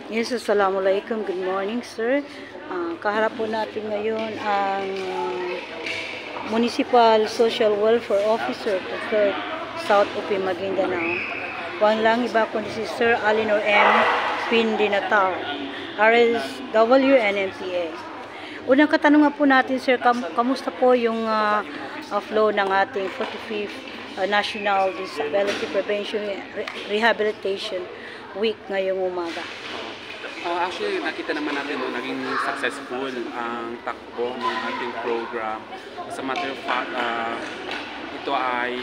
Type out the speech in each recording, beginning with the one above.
Yes, assalamualaikum. Good morning, sir. Kaharap po natin ngayon ang Municipal Social Welfare Officer to 3rd South UP Maguindanao. Huwag lang iba kundi si Sir Alinor M. Pindinatar, RSW NMPA. Unang katanungan po natin, sir, kamusta po yung flow ng ating 45th National Disability Prevention Rehabilitation Week ngayong umaga? Actually, nakita naman natin naging successful ang takbo ng ating program. As a matter of fact, ito ay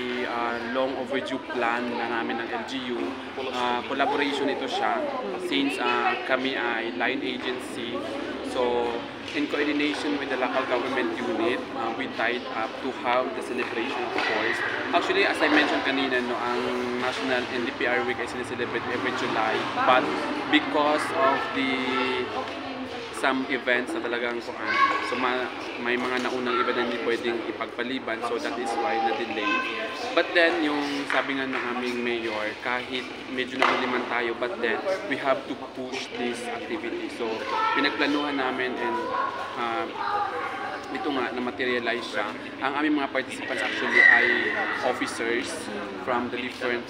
long overdue plan na namin ng LGU. Collaboration ito siya since kami ay line agency. So, in coordination with the local government unit, we tied up to have the celebration, of course. Actually, as I mentioned kanina, ang National NDPR Week ay sineselebrate every July. But because of some events na talagang so may mga naunang iba na hindi pwedeng ipagpaliban, so that is why na-delay. But then, yung sabi nga ng aming mayor, kahit medyo nakuliman tayo, but then we have to push this activity. So, pinagplanuhan namin and ito nga, na-materialize siya. Ang aming mga participants actually ay officers from the different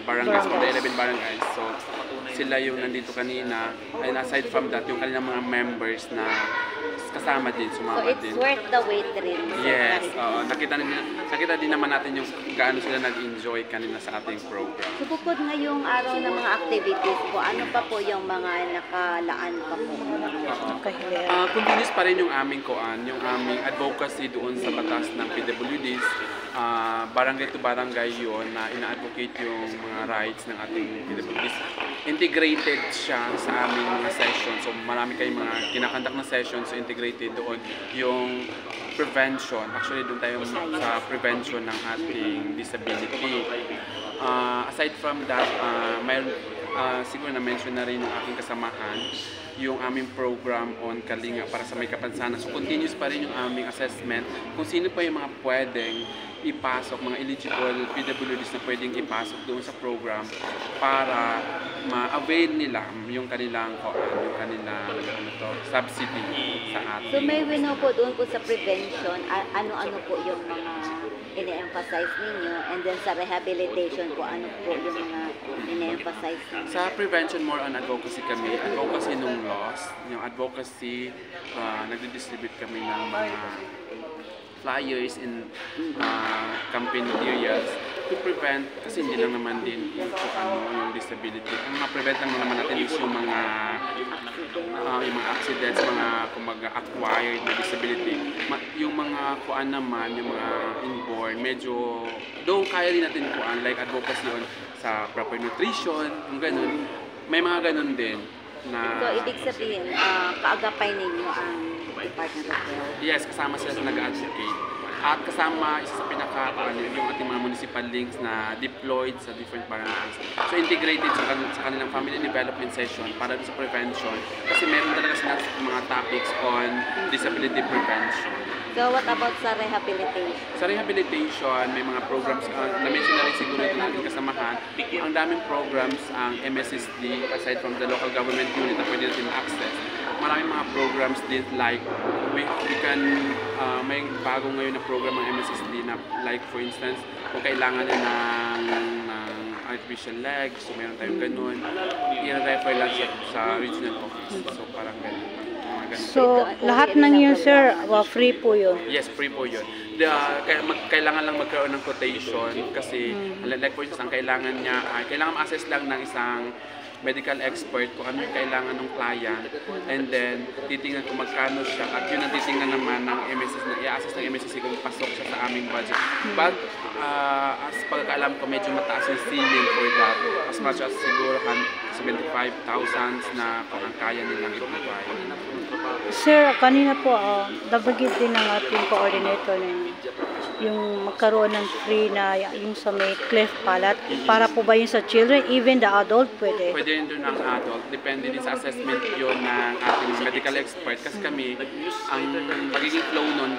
barangays, from the 11 barangays. So, sila yung nandito kanina. And aside from that, yung kanilang mga members na kasama din, sumama din. So, it's worth the wait rin. Yes, nakita din naman natin yung gaano sila nag-enjoy kanina sa ating program. So, bukod ngayong araw ng mga activities po, ano pa po yung mga nakalaan pa po? Continuous pa rin yung aming advocacy doon sa batas ng PWDs. Barangay to barangay yun na ina-advocate yung mga rights ng ating PWDs. Integrated siya sa aming mga sessions. So marami kayong mga kinakandak na sessions, so integrated doon yung prevention. Actually doon tayo sa prevention ng ating disability. Aside from that, siguro na-mention na rin ng aking kasamahan yung aming program on Kalinga para sa may kapansanan. So continuous pa rin yung aming assessment kung sino pa yung mga pwedeng ipasok, mga eligible PWDs na pwedeng ipasok doon sa program para ma-avail nila yung kanilang subsidy sa ating. So may wino po doon po sa prevention, ano-ano po yung mga ine-emphasize ninyo, and then sa rehabilitation po, ano po yung mga ine-emphasize ninyo? Sa prevention, more on advocacy kami. Advocacy nung laws, yung advocacy, nagdi-distribute kami ng mga flyers in campaign materials to prevent, kasi hindi lang naman din yung disability. Ang ma-prevent lang naman natin is yung mga accidents, mga acquired na disability. Yung mga naman, yung mga inborn, medyo, though kaya din natin like advocacy on sa proper nutrition, yung ganun. May mga ganun din na... So, ibig sabihin, kaagapay ninyo ang Department of Health? Yes, kasama sila sa nag-advocate. At kasama isa sa yung ating mga municipal links na deployed sa different barangays. So integrated sa kanilang family development session para sa prevention. Kasi meron talaga sila mga topics on disability prevention. So what about sa rehabilitation? Sa rehabilitation, may mga programs, na-mention na rin siguro ito natin kasamahan. Ang daming programs ang MSSD, aside from the local government unit na pwede natin access. Maraming mga programs din like we can may bago ngayon na program ng MSSD na like for instance kung kailangan ng artificial legs, so meron tayong ganun, i-refer lang sa regional office, so parang ganun. So lahat ng yun, sir, free po yun? Yes, free po yun. Kailangan lang magkaroon ng quotation kasi like for instance, kailangan ma-assess lang ng isang medical expert kung ano yung kailangan ng client, and then titingnan kung magkano siya, at yun ang titingnan naman ng MSSD, i-assess ng MSSD kung pasok siya sa aming budget. But as pagkakaalam ko, medyo mataas yung ceiling for that, as much as siguro 75,000 na kung ang kaya nilang ibigay. Sir, kanina po, nabagit din ng ating coordinator na yung magkaroon ng free na yung sa may cleft palate. Para po ba yun sa children, even the adult pwede? Pwede yun doon ang adult. Depende din sa assessment yun ng ating medical expert. Kasi kami, ang magiging flow nun,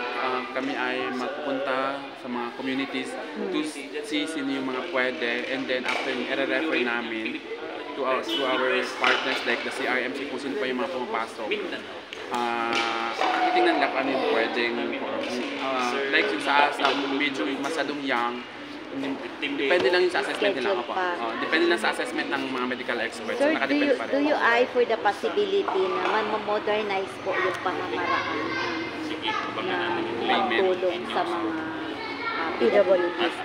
kami ay magpupunta sa mga communities to see sino yung mga pwede, and then after i-refer namin to our partners like the CRMC, kung sino pa yung mga pumapasok. Titingnan lang ano yung pwedeng, like yung sa medyo masyadong young, depende lang yung sa assessment nila. Depende lang sa assessment ng mga medical experts. Sir, Nakadepende pa rin. do you eye for the possibility na modernize po yung pamamaraan na magtulong sa mga PWDs?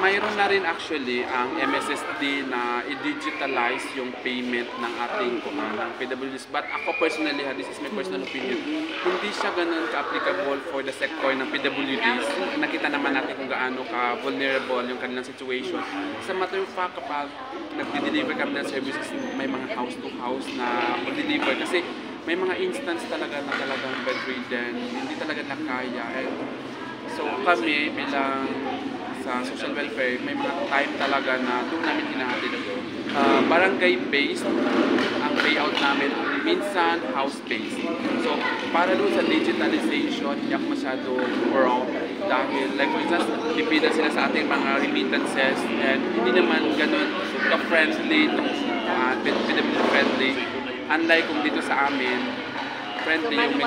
Mayroon na rin actually ang MSSD na i-digitalize yung payment ng ating ng PWDs. But ako personally, this is my personal opinion, hindi siya ganun ka-applicable for the sector ng PWDs. Nakita naman natin kung gaano ka-vulnerable yung kanilang situation. Sa matter of fact, kapag nag-deliver kami ng services, may mga house-to-house na mag-deliver. Kasi may mga instance talaga na talagang bedridden, hindi talaga nakaya. So kami bilang sa social welfare, may mga time talaga na doon namin hinahatid. Barangay-based ang payout namin, minsan house-based. So para doon sa digitalization, hindi ako masyado wrong dahil like for instance, pipila sila sa ating mga remittances and hindi naman ganun ka-friendly, PWD-friendly. Unlike kung dito sa amin, friendly yung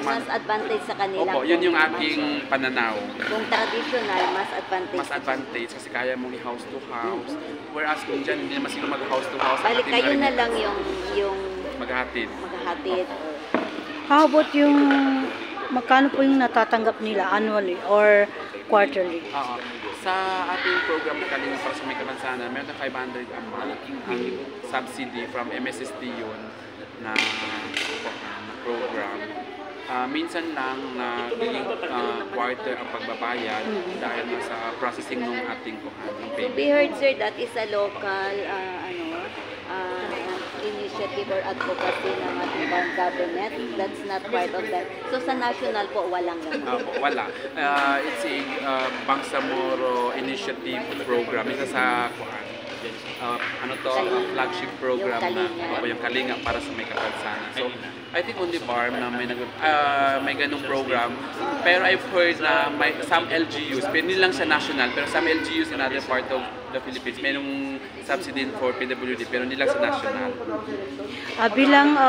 mas advantage sa kanila. Opo, yun yung aking pananaw. Kung traditional, mas advantage. Mas advantage kasi kaya mong i-house to house. Whereas kung dyan, hindi naman sila mag-house to house. Balik kayo na lang yung maghahatid. How about yung magkano po yung natatanggap nila annually or quarterly? Sa ating program Kalinga para sa may kapansanan, meron na 500 ang subsidy from MSSD yun na program. Minsan lang na quarter ang pagbabayad dahil sa processing ng ating ng payment. We heard, sir, that is a local initiative or advocacy ng ating government. That's not part of that. So sa national po, walang ganun? Wala. It's a Bangsamoro Initiative program. Isa sa flagship program na yung Kalinga para sa may kapansanan. So, I think on the farm na may ganung program. Pero I've heard na may some LGUs, pero hindi lang sa national, pero some LGUs in other part of the Philippines, mayroong subsidy for PWD, pero hindi lang sa national. Bilang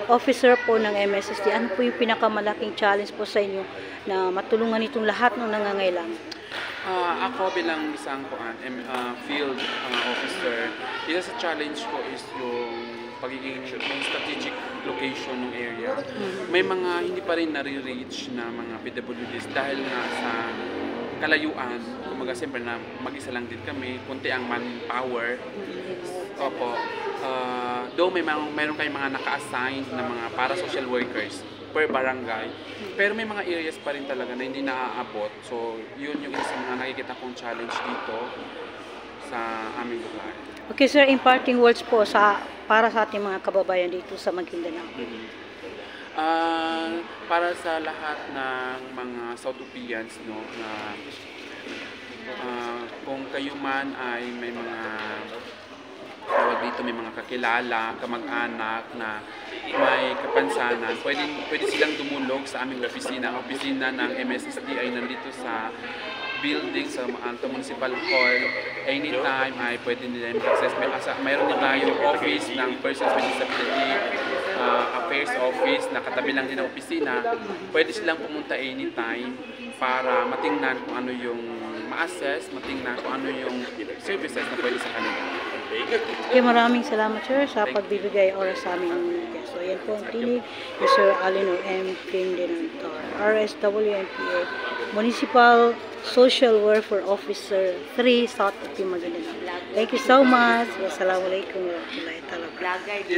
officer po ng MSSD, ano po yung pinakamalaking challenge po sa inyo na matulungan itong lahat ng nangangailangan? Ako bilang isang field officer, isa sa challenge ko is yung pagiging strategic location ng area. May mga hindi pa rin nare-reach na mga PWDs dahil nga sa kalayuan. Kumaga siyempre na mag-isa lang din kami, kunti ang manpower. Opo. Though mayroon kayong mga naka-assign na mga para-social workers per barangay. Pero may mga areas pa rin talaga na hindi naaabot. So, yun yung isang mga nakikita kong challenge dito sa aming lugar. Okay, sir, imparting words po para sa ating mga kababayan dito sa Maguindanao. Para sa lahat ng mga South-Upians, no, na kung kayo man ay may mga dito may mga kakilala, kamag-anak na may kapansanan, pwede silang dumulog sa aming opisina. Ang opisina ng MSSD ay nandito sa building sa Anto Municipal Hall. Anytime ay pwede nila access. Mayroon din tayong office ng Persons with Disability Affairs Office na katabi lang din ng opisina. Pwede silang pumunta anytime para matingnan kung ano yung ma-assess, matingnan kung ano yung services na pwede sa kanila. Okay, maraming salamat, sir, sa pagbibigay oras sa aming guest. So, yan po ang tinig ni Sir Alinor M. Pindenantar, RSWMPA, Municipal Social Welfare Officer 3, South of Maguindanao. Thank you so much. Wassalamualaikum warahmatullahi wabarakatuh.